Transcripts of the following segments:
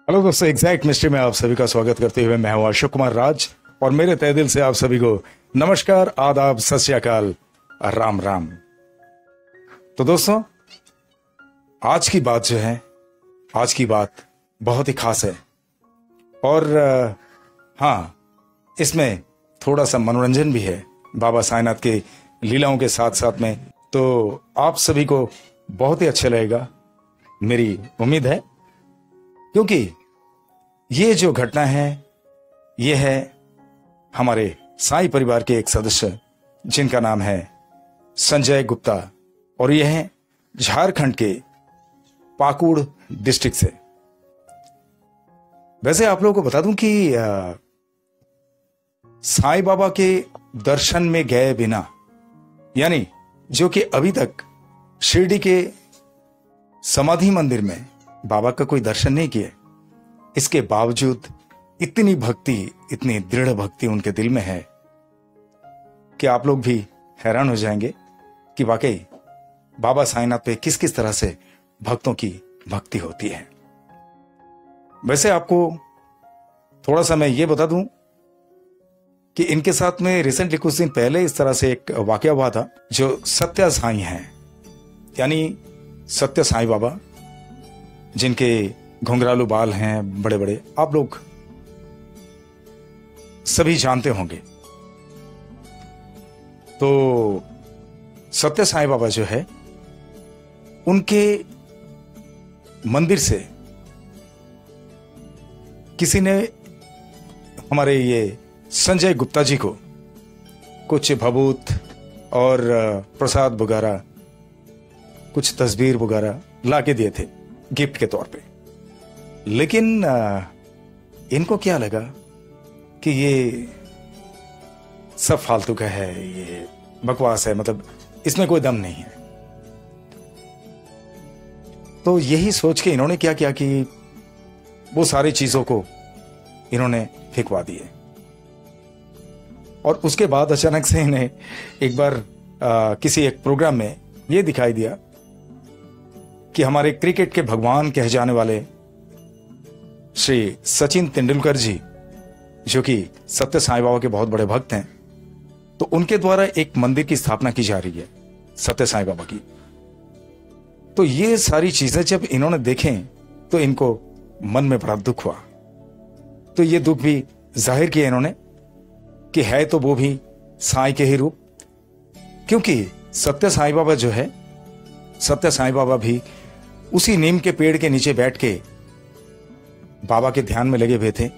Hello दोस्तों, exact mystery में आप सभी का स्वागत करते हुए मैं हूं अशोक कुमार राज और मेरे तहे दिल से आप सभी को नमस्कार, आदाब, सत श्री अकाल, राम राम। तो दोस्तों, आज की बात जो है, आज की बात बहुत ही खास है और हाँ, इसमें थोड़ा सा मनोरंजन भी है बाबा साईनाथ के लीलाओं के साथ साथ में। तो आप सभी को बहुत ही अच्छा लगेगा, मेरी उम्मीद है, क्योंकि ये जो घटना है ये है हमारे साईं परिवार के एक सदस्य जिनका नाम है संजय गुप्ता और ये है झारखंड के पाकुड़ डिस्ट्रिक्ट से। वैसे आप लोगों को बता दूं कि साईं बाबा के दर्शन में गए बिना, यानी जो कि अभी तक शिरडी के समाधि मंदिर में बाबा का कोई दर्शन नहीं किए, इसके बावजूद इतनी भक्ति, इतनी दृढ़ भक्ति उनके दिल में है कि आप लोग भी हैरान हो जाएंगे कि वाकई बाबा साईनाथ पे किस किस तरह से भक्तों की भक्ति होती है। वैसे आपको थोड़ा सा मैं ये बता दूं कि इनके साथ में रिसेंटली कुछ दिन पहले इस तरह से एक वाकया हुआ था। जो सत्य साईं हैं, यानी सत्य साईं बाबा, जिनके घुंघरालू बाल हैं बड़े बड़े, आप लोग सभी जानते होंगे। तो सत्य साईं बाबा जो है, उनके मंदिर से किसी ने हमारे ये संजय गुप्ता जी को कुछ भभूत और प्रसाद वगैरह, कुछ तस्वीर वगैरह ला के दिए थे गिफ्ट के तौर पे। लेकिन इनको क्या लगा कि ये सब फालतू का है, ये बकवास है, मतलब इसमें कोई दम नहीं है। तो यही सोच के इन्होंने क्या किया कि वो सारी चीजों को इन्होंने फेंकवा दिए। और उसके बाद अचानक से इन्हें एक बार किसी एक प्रोग्राम में ये दिखाई दिया कि हमारे क्रिकेट के भगवान कहे जाने वाले श्री सचिन तेंदुलकर जी, जो कि सत्य साईं बाबा के बहुत बड़े भक्त हैं, तो उनके द्वारा एक मंदिर की स्थापना की जा रही है सत्य साईं बाबा की। तो ये सारी चीजें जब इन्होंने देखें तो इनको मन में बड़ा दुख हुआ। तो ये दुख भी जाहिर किया इन्होंने कि है तो वो भी साईं के ही रूप, क्योंकि सत्य साईं बाबा जो है, सत्य साईं बाबा भी उसी नीम के पेड़ के नीचे बैठ के बाबा के ध्यान में लगे हुए थे,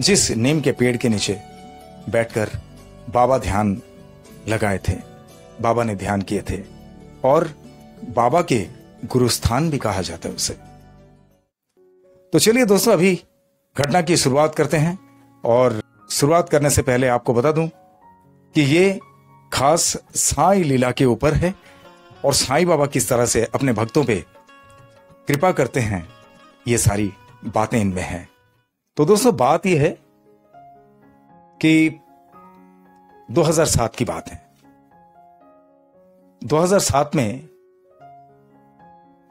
जिस नीम के पेड़ के नीचे बैठकर बाबा ध्यान लगाए थे, बाबा ने ध्यान किए थे, और बाबा के गुरुस्थान भी कहा जाता है उसे। तो चलिए दोस्तों, अभी घटना की शुरुआत करते हैं। और शुरुआत करने से पहले आपको बता दूं कि ये खास साईं लीला के ऊपर है और साईं बाबा किस तरह से अपने भक्तों पे कृपा करते हैं, ये सारी बातें इनमें हैं। तो दोस्तों, बात यह है कि 2007 की बात है। 2007 में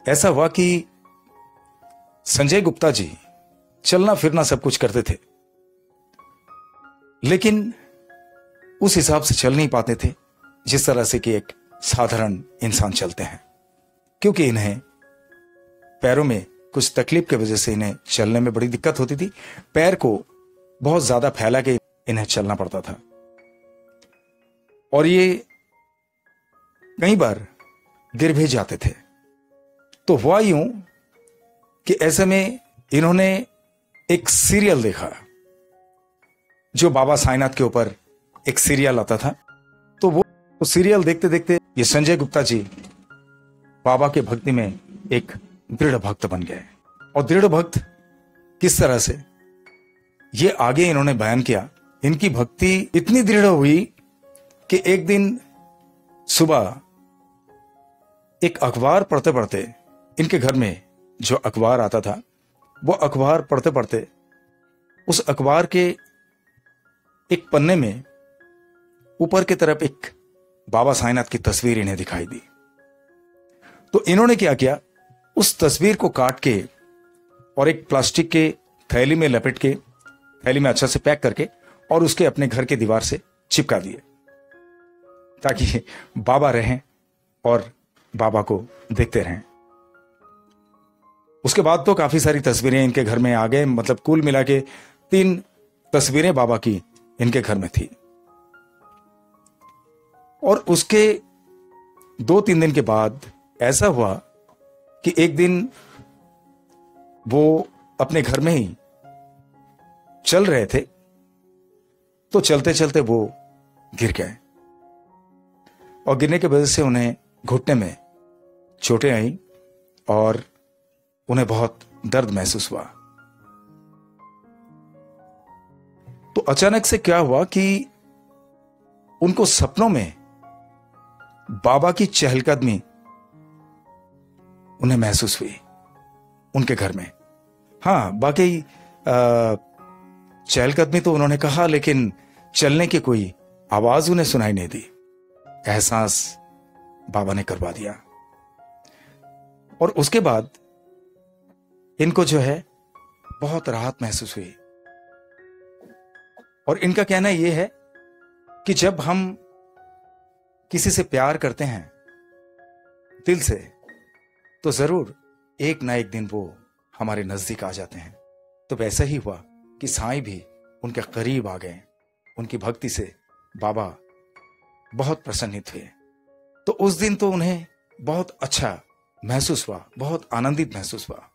ऐसा हुआ कि संजय गुप्ता जी चलना फिरना सब कुछ करते थे, लेकिन उस हिसाब से चल नहीं पाते थे जिस तरह से कि एक साधारण इंसान चलते हैं, क्योंकि इन्हें पैरों में कुछ तकलीफ की वजह से इन्हें चलने में बड़ी दिक्कत होती थी। पैर को बहुत ज्यादा फैला के इन्हें चलना पड़ता था और ये कई बार गिर भी जाते थे। तो हुआ यूं कि ऐसे में इन्होंने एक सीरियल देखा, जो बाबा साईनाथ के ऊपर एक सीरियल आता था। तो वो सीरियल देखते देखते ये संजय गुप्ता जी बाबा के भक्ति में एक दृढ़ भक्त बन गए। और दृढ़ भक्त किस तरह से, ये आगे इन्होंने बयान किया। इनकी भक्ति इतनी दृढ़ हुई कि एक दिन सुबह एक अखबार पढ़ते पढ़ते, इनके घर में जो अखबार आता था, वो अखबार पढ़ते पढ़ते उस अखबार के एक पन्ने में ऊपर की तरफ एक बाबा साईनाथ की तस्वीर इन्हें दिखाई दी। तो इन्होंने क्या किया, उस तस्वीर को काट के और एक प्लास्टिक के थैली में लपेट के, थैली में अच्छा से पैक करके और उसके अपने घर के दीवार से चिपका दिए ताकि बाबा रहें और बाबा को देखते रहें। उसके बाद तो काफी सारी तस्वीरें इनके घर में आ गए, मतलब कुल मिला के 3 तस्वीरें बाबा की इनके घर में थी। और उसके 2-3 दिन के बाद ऐसा हुआ कि एक दिन वो अपने घर में ही चल रहे थे, तो चलते चलते वो गिर गए और गिरने की वजह से उन्हें घुटने में चोटें आई और उन्हें बहुत दर्द महसूस हुआ। तो अचानक से क्या हुआ कि उनको सपनों में बाबा की चहलकदमी उन्हें महसूस हुई उनके घर में। हाँ, बाकी चहलकदमी तो उन्होंने कहा, लेकिन चलने की कोई आवाज उन्हें सुनाई नहीं दी। एहसास बाबा ने करवा दिया और उसके बाद इनको जो है बहुत राहत महसूस हुई। और इनका कहना यह है कि जब हम किसी से प्यार करते हैं दिल से, तो जरूर एक ना एक दिन वो हमारे नजदीक आ जाते हैं। तो वैसा ही हुआ कि साईं भी उनके करीब आ गए। उनकी भक्ति से बाबा बहुत प्रसन्नित हुए। तो उस दिन तो उन्हें बहुत अच्छा महसूस हुआ, बहुत आनंदित महसूस हुआ।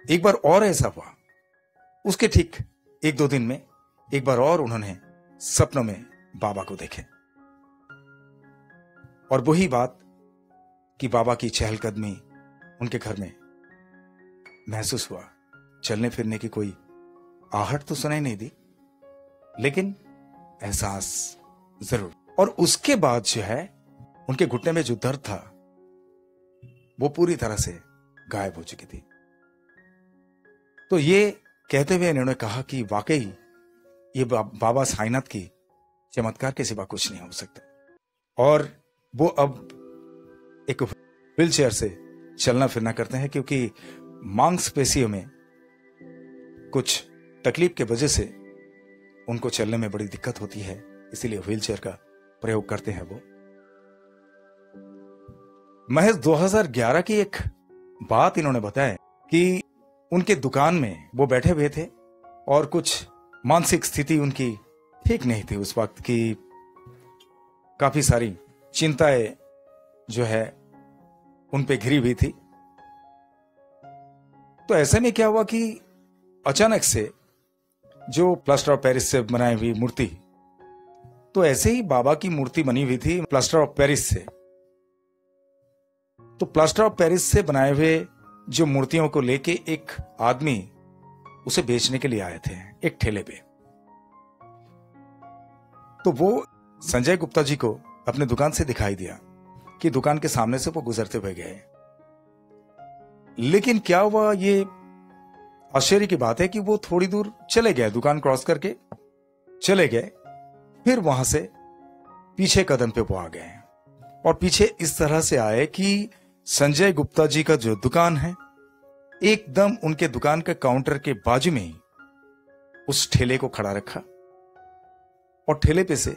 एक बार और ऐसा हुआ, उसके ठीक 1-2 दिन में एक बार और उन्होंने सपनों में बाबा को देखे और वही बात कि बाबा की चहलकदमी उनके घर में महसूस हुआ। चलने फिरने की कोई आहट तो सुनाई नहीं दी, लेकिन एहसास जरूर। और उसके बाद जो है उनके घुटने में जो दर्द था वो पूरी तरह से गायब हो चुकी थी। तो ये कहते हुए इन्होंने कहा कि वाकई ये बाबा साईनाथ की चमत्कार के सिवा कुछ नहीं हो सकता। और वो अब एक व्हील चेयर से चलना फिरना करते हैं, क्योंकि मांसपेशियों में कुछ तकलीफ के वजह से उनको चलने में बड़ी दिक्कत होती है, इसीलिए व्हील चेयर का प्रयोग करते हैं वो। महज 2011 की एक बात इन्होंने बताया कि उनके दुकान में वो बैठे हुए थे और कुछ मानसिक स्थिति उनकी ठीक नहीं थी उस वक्त की। काफी सारी चिंताएं जो है उन पे घिरी हुई थी। तो ऐसे में क्या हुआ कि अचानक से जो प्लास्टर ऑफ पेरिस से बनाई हुई मूर्ति, तो ऐसे ही बाबा की मूर्ति बनी हुई थी प्लास्टर ऑफ पेरिस से। तो प्लास्टर ऑफ पेरिस से बनाए हुए जो मूर्तियों को लेके एक आदमी उसे बेचने के लिए आए थे एक ठेले पे। तो वो संजय गुप्ता जी को अपने दुकान से दिखाई दिया कि दुकान के सामने से वो गुजरते हुए गए। लेकिन क्या हुआ, ये आश्चर्य की बात है कि वो थोड़ी दूर चले गए, दुकान क्रॉस करके चले गए, फिर वहां से पीछे कदम पे वो आ गए और पीछे इस तरह से आए कि संजय गुप्ता जी का जो दुकान है एकदम उनके दुकान के काउंटर के बाजू में ही उस ठेले को खड़ा रखा और ठेले पे से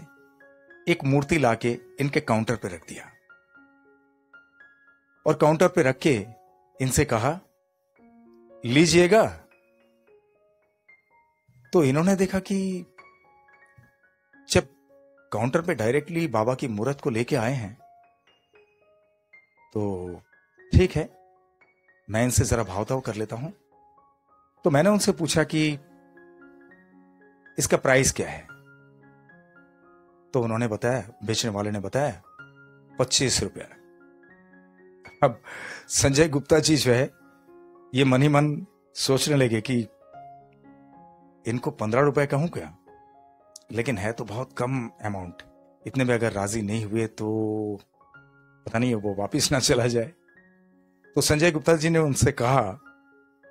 एक मूर्ति लाके इनके काउंटर पे रख दिया और काउंटर पे रख के इनसे कहा, लीजिएगा। तो इन्होंने देखा कि जब काउंटर पे डायरेक्टली बाबा की मूर्त को लेके आए हैं तो ठीक है, मैं इनसे जरा भाव-ताव कर लेता हूं। तो मैंने उनसे पूछा कि इसका प्राइस क्या है। तो उन्होंने बताया, बेचने वाले ने बताया 25 रुपया। अब संजय गुप्ता जी जो है ये मन ही मन सोचने लगे कि इनको 15 रुपए कहूं क्या, लेकिन है तो बहुत कम अमाउंट, इतने में अगर राजी नहीं हुए तो पता नहीं वो वापिस ना चला जाए। तो संजय गुप्ता जी ने उनसे कहा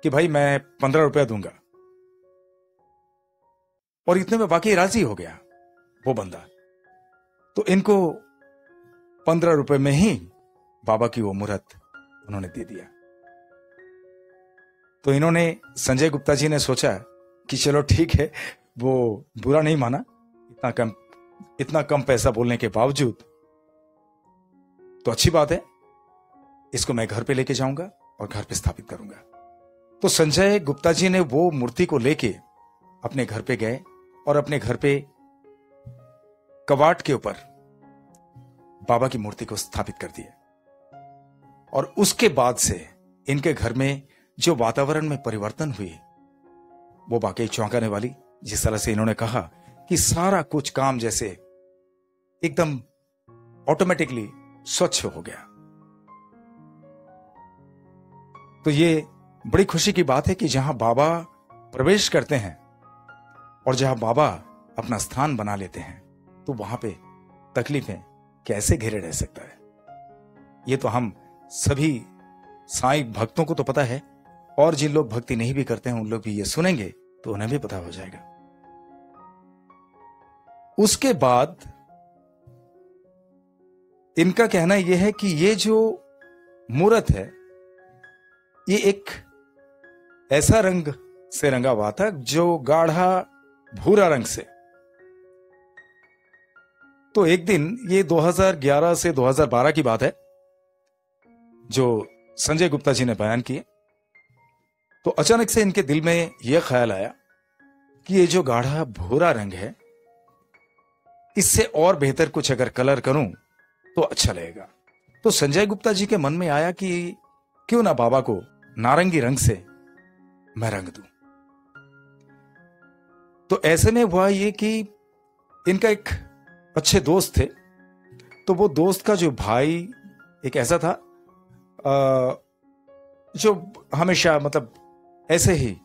कि भाई मैं 15 रुपया दूंगा, और इतने में वाकई राजी हो गया वो बंदा। तो इनको 15 रुपए में ही बाबा की वो मूर्त उन्होंने दे दिया। तो इन्होंने, संजय गुप्ता जी ने सोचा कि चलो ठीक है, वो बुरा नहीं माना, इतना कम पैसा बोलने के बावजूद तो अच्छी बात है, इसको मैं घर पे लेके जाऊंगा और घर पे स्थापित करूंगा। तो संजय गुप्ता जी ने वो मूर्ति को लेके अपने घर पे गए और अपने घर पे कवाट के ऊपर बाबा की मूर्ति को स्थापित कर दिया। और उसके बाद से इनके घर में जो वातावरण में परिवर्तन हुई वो वाकई चौंकाने वाली। जिस तरह से इन्होंने कहा कि सारा कुछ काम जैसे एकदम ऑटोमेटिकली स्वच्छ हो गया। तो ये बड़ी खुशी की बात है कि जहां बाबा प्रवेश करते हैं और जहां बाबा अपना स्थान बना लेते हैं तो वहां पे तकलीफें कैसे घिरे रह सकता है। ये तो हम सभी साईं भक्तों को तो पता है, और जिन लोग भक्ति नहीं भी करते हैं उन लोग भी ये सुनेंगे तो उन्हें भी पता हो जाएगा। उसके बाद इनका कहना यह है कि ये जो मूर्त है ये एक ऐसा रंग से रंगा हुआ था जो गाढ़ा भूरा रंग से। तो एक दिन, ये 2011 से 2012 की बात है जो संजय गुप्ता जी ने बयान किए, तो अचानक से इनके दिल में यह ख्याल आया कि ये जो गाढ़ा भूरा रंग है इससे और बेहतर कुछ अगर कलर करूं तो अच्छा लगेगा। तो संजय गुप्ता जी के मन में आया कि क्यों ना बाबा को नारंगी रंग से मैं रंग दूं। तो ऐसे में हुआ ये कि इनका एक अच्छे दोस्त थे, तो वो दोस्त का जो भाई एक ऐसा था जो हमेशा मतलब ऐसे ही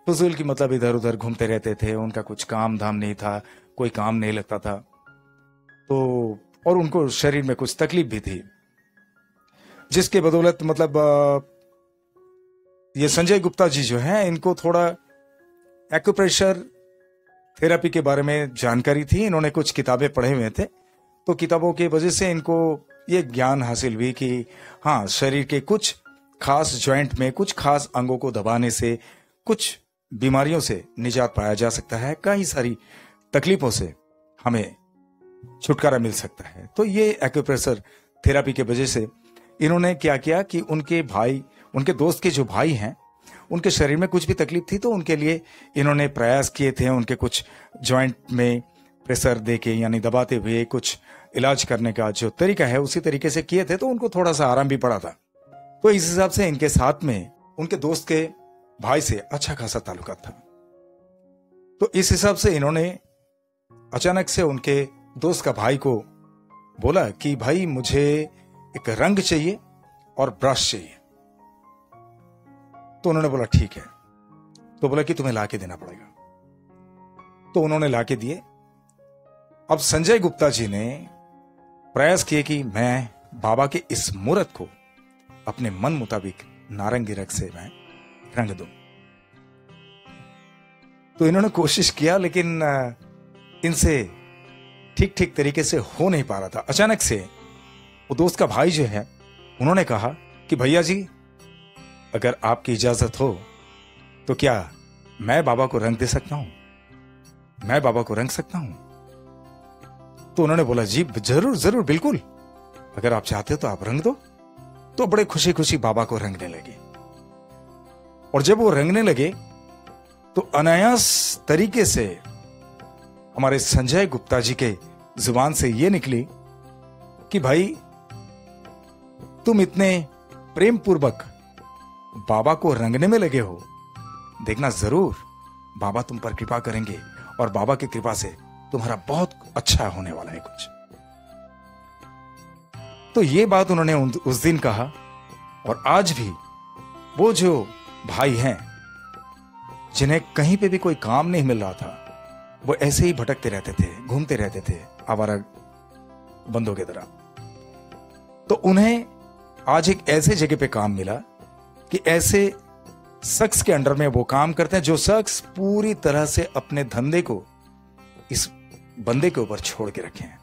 फजूल की मतलब इधर उधर घूमते रहते थे। उनका कुछ काम धाम नहीं था, कोई काम नहीं लगता था, तो और उनको शरीर में कुछ तकलीफ भी थी, जिसके बदौलत मतलब ये संजय गुप्ता जी जो हैं इनको थोड़ा एक्यूप्रेशर थेरेपी के बारे में जानकारी थी। इन्होंने कुछ किताबें पढ़े हुए थे, तो किताबों की वजह से इनको ये ज्ञान हासिल हुई कि हाँ, शरीर के कुछ खास जॉइंट में कुछ खास अंगों को दबाने से कुछ बीमारियों से निजात पाया जा सकता है, कई सारी तकलीफों से हमें छुटकारा मिल सकता है। तो ये एक्यूप्रेशर थेरेपी के वजह से इन्होंने क्या किया कि उनके भाई, उनके दोस्त के जो भाई हैं, उनके शरीर में कुछ भी तकलीफ थी तो उनके लिए इन्होंने प्रयास किए थे। उनके कुछ जॉइंट में प्रेशर देके यानी दबाते हुए कुछ इलाज करने का जो तरीका है उसी तरीके से किए थे, तो उनको थोड़ा सा आराम भी पड़ा था। तो इस हिसाब से इनके साथ में उनके दोस्त के भाई से अच्छा खासा ताल्लुकात था। तो इस हिसाब से इन्होंने अचानक से उनके दोस्त का भाई को बोला कि भाई मुझे एक रंग चाहिए और ब्रश चाहिए। तो उन्होंने बोला ठीक है। तो बोला कि तुम्हें लाके देना पड़ेगा। तो उन्होंने लाके दिए। अब संजय गुप्ता जी ने प्रयास किए कि मैं बाबा के इस मूर्त को अपने मन मुताबिक नारंगी रंग से मैं रंग दूं। तो इन्होंने कोशिश किया, लेकिन इनसे ठीक तरीके से हो नहीं पा रहा था। अचानक से वो दोस्त का भाई जो है उन्होंने कहा कि भैया जी, अगर आपकी इजाजत हो तो क्या मैं बाबा को रंग दे सकता हूं, मैं बाबा को रंग सकता हूं। तो उन्होंने बोला जी जरूर जरूर, बिल्कुल, अगर आप चाहते हो तो आप रंग दो। तो बड़े खुशी खुशी बाबा को रंगने लगे। और जब वो रंगने लगे तो अनायास तरीके से हमारे संजय गुप्ता जी के जुबान से ये निकली कि भाई तुम इतने प्रेम पूर्वक बाबा को रंगने में लगे हो, देखना जरूर बाबा तुम पर कृपा करेंगे और बाबा की कृपा से तुम्हारा बहुत अच्छा होने वाला है कुछ। तो ये बात उन्होंने उस दिन कहा। और आज भी वो जो भाई हैं जिन्हें कहीं पे भी कोई काम नहीं मिल रहा था, वो ऐसे ही भटकते रहते थे, घूमते रहते थे आवारा बंदों की तरह। तो उन्हें आज एक ऐसे जगह पे काम मिला कि ऐसे शख्स के अंडर में वो काम करते हैं जो शख्स पूरी तरह से अपने धंधे को इस बंदे के ऊपर छोड़ के रखे हैं।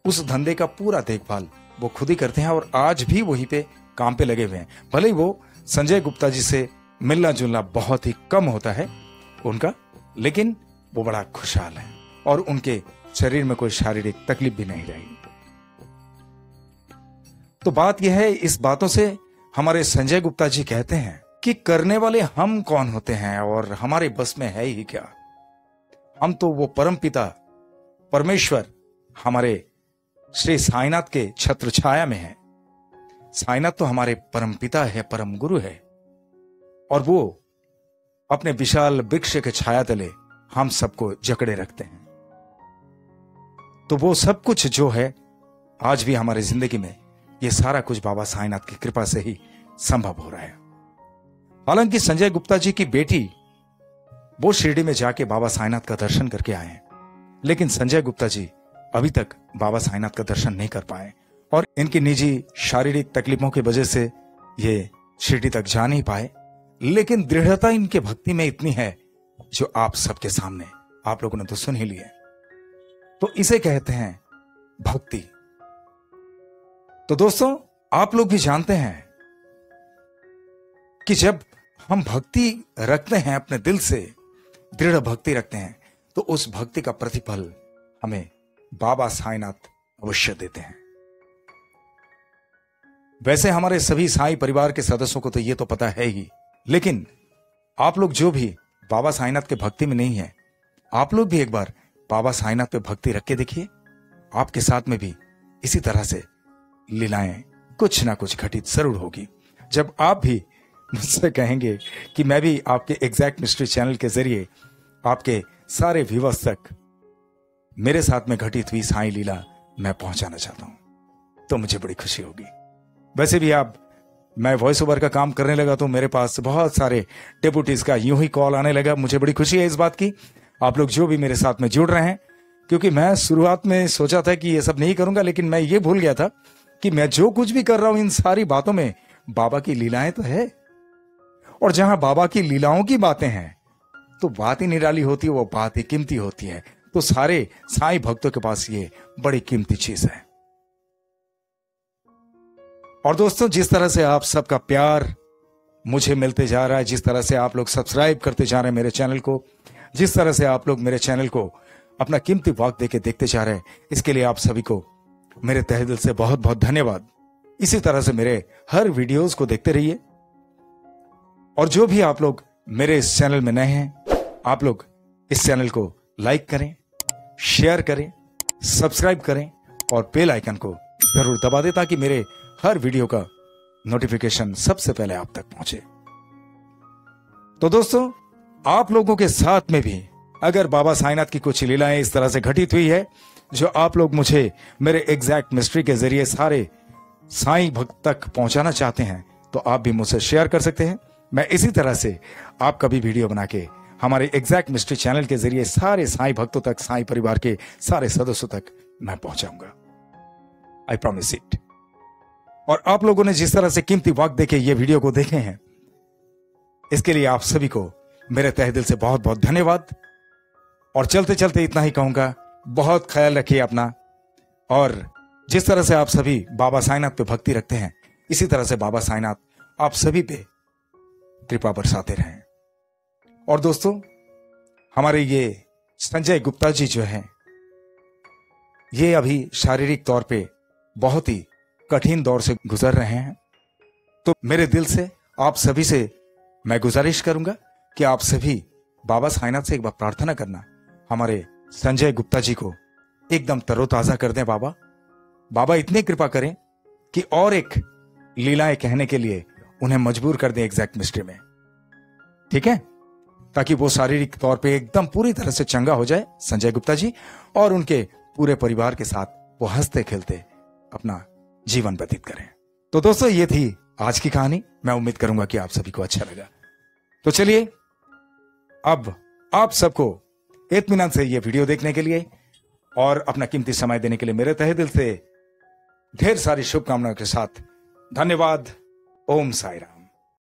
उस धंधे का पूरा देखभाल वो खुद ही करते हैं और आज भी वहीं पे काम पे लगे हुए हैं। भले ही वो संजय गुप्ता जी से मिलना जुलना बहुत ही कम होता है, उनका, लेकिन वो बड़ा खुशहाल है और उनके शरीर में कोई शारीरिक तकलीफ भी नहीं रही। तो बात यह है, इस बातों से हमारे संजय गुप्ता जी कहते हैं कि करने वाले हम कौन होते हैं और हमारे बस में है ही क्या। हम तो वो परमपिता परमेश्वर हमारे श्री साईनाथ के छत्र छाया में है। साईनाथ तो हमारे परमपिता है, परम गुरु है, और वो अपने विशाल वृक्ष के छाया तले हम सबको जकड़े रखते हैं। तो वो सब कुछ जो है आज भी हमारी जिंदगी में, ये सारा कुछ बाबा साईनाथ की कृपा से ही संभव हो रहा है। हालांकि संजय गुप्ता जी की बेटी वो शिरडी में जाके बाबा साईनाथ का दर्शन करके आए हैं, लेकिन संजय गुप्ता जी अभी तक बाबा साईनाथ का दर्शन नहीं कर पाए और इनकी निजी शारीरिक तकलीफों की वजह से ये शिरडी तक जा नहीं पाए। लेकिन दृढ़ता इनके भक्ति में इतनी है जो आप सबके सामने आप लोगों ने तो सुन ही लिया। तो इसे कहते हैं भक्ति। तो दोस्तों, आप लोग भी जानते हैं कि जब हम भक्ति रखते हैं, अपने दिल से दृढ़ भक्ति रखते हैं, तो उस भक्ति का प्रतिफल हमें बाबा साईनाथ अवश्य देते हैं। वैसे हमारे सभी साईं परिवार के सदस्यों को तो ये तो पता है ही, लेकिन आप लोग जो भी बाबा साईनाथ के भक्ति में नहीं है, आप लोग भी एक बार बाबा साईनाथ पे भक्ति रख के देखिए। आपके साथ में भी इसी तरह से लीलाएं कुछ ना कुछ घटित जरूर होगी। जब आप भी मुझसे कहेंगे कि मैं भी आपके एग्जैक्ट मिस्ट्री चैनल के जरिए आपके सारे व्यूअर्स तक मेरे साथ में घटित हुई साईं लीला मैं पहुंचाना चाहता हूं, तो मुझे बड़ी खुशी होगी। वैसे भी मैं वॉइस ओवर का काम करने लगा तो मेरे पास बहुत सारे डेपुटीज का यूं ही कॉल आने लगा। मुझे बड़ी खुशी है इस बात की, आप लोग जो भी मेरे साथ में जुड़ रहे हैं, क्योंकि मैं शुरुआत में सोचा था कि ये सब नहीं करूंगा, लेकिन मैं ये भूल गया था कि मैं जो कुछ भी कर रहा हूं इन सारी बातों में बाबा की लीलाएं तो है, और जहां बाबा की लीलाओं की बातें हैं तो बात ही निराली होती है, वो बात ही कीमती होती है। तो सारे साईं भक्तों के पास ये बड़ी कीमती चीज है। और दोस्तों, जिस तरह से आप सबका प्यार मुझे मिलते जा रहा है, जिस तरह से आप लोग सब्सक्राइब करते जा रहे हैं मेरे चैनल को, जिस तरह से आप लोग मेरे चैनल को अपना कीमती वक्त देके देखते जा रहे हैं, इसके लिए आप सभी को मेरे तहे दिल से बहुत बहुत धन्यवाद। इसी तरह से मेरे हर वीडियोस को देखते रहिए, और जो भी आप लोग मेरे इस चैनल में नए हैं, आप लोग इस चैनल को लाइक करें, शेयर करें, सब्सक्राइब करें और बेल आइकन को जरूर दबा दें ताकि मेरे हर वीडियो का नोटिफिकेशन सबसे पहले आप तक पहुंचे। तो दोस्तों, आप लोगों के साथ में भी अगर बाबा साईनाथ की कुछ लीलाएं इस तरह से घटित हुई है जो आप लोग मुझे मेरे एग्जैक्ट मिस्ट्री के जरिए सारे साईं भक्त तक पहुंचाना चाहते हैं, तो आप भी मुझसे शेयर कर सकते हैं। मैं इसी तरह से आपका भी वीडियो बना के हमारे एग्जैक्ट मिस्ट्री चैनल के जरिए सारे साईं भक्तों तक, साईं परिवार के सारे सदस्यों तक मैं पहुंचाऊंगा। I promise it. और आप लोगों ने जिस तरह से कीमती वक्त देके ये वीडियो को देखे हैं, इसके लिए आप सभी को मेरे तहे दिल से बहुत बहुत धन्यवाद। और चलते चलते इतना ही कहूंगा, बहुत ख्याल रखिए अपना, और जिस तरह से आप सभी बाबा साईनाथ पे भक्ति रखते हैं, इसी तरह से बाबा साईनाथ आप सभी पे कृपा बरसाते रहें। और दोस्तों, हमारे ये संजय गुप्ता जी जो हैं, ये अभी शारीरिक तौर पे बहुत ही कठिन दौर से गुजर रहे हैं। तो मेरे दिल से आप सभी से मैं गुजारिश करूंगा कि आप सभी बाबा साईनाथ से एक बार प्रार्थना करना, हमारे संजय गुप्ता जी को एकदम तरोताजा कर दें। बाबा इतनी कृपा करें कि और एक लीलाएं कहने के लिए उन्हें मजबूर कर दें एग्जैक्ट मिस्ट्री में, ठीक है, ताकि वो शारीरिक तौर पे एकदम पूरी तरह से चंगा हो जाए संजय गुप्ता जी, और उनके पूरे परिवार के साथ वो हंसते खेलते अपना जीवन व्यतीत करें। तो दोस्तों, ये थी आज की कहानी। मैं उम्मीद करूंगा कि आप सभी को अच्छा लगा। तो चलिए, अब आप सबको इत्मीनान से ये वीडियो देखने के लिए और अपना कीमती समय देने के लिए मेरे तहे दिल से ढेर सारी शुभकामनाओं के साथ धन्यवाद। ओम साई राम।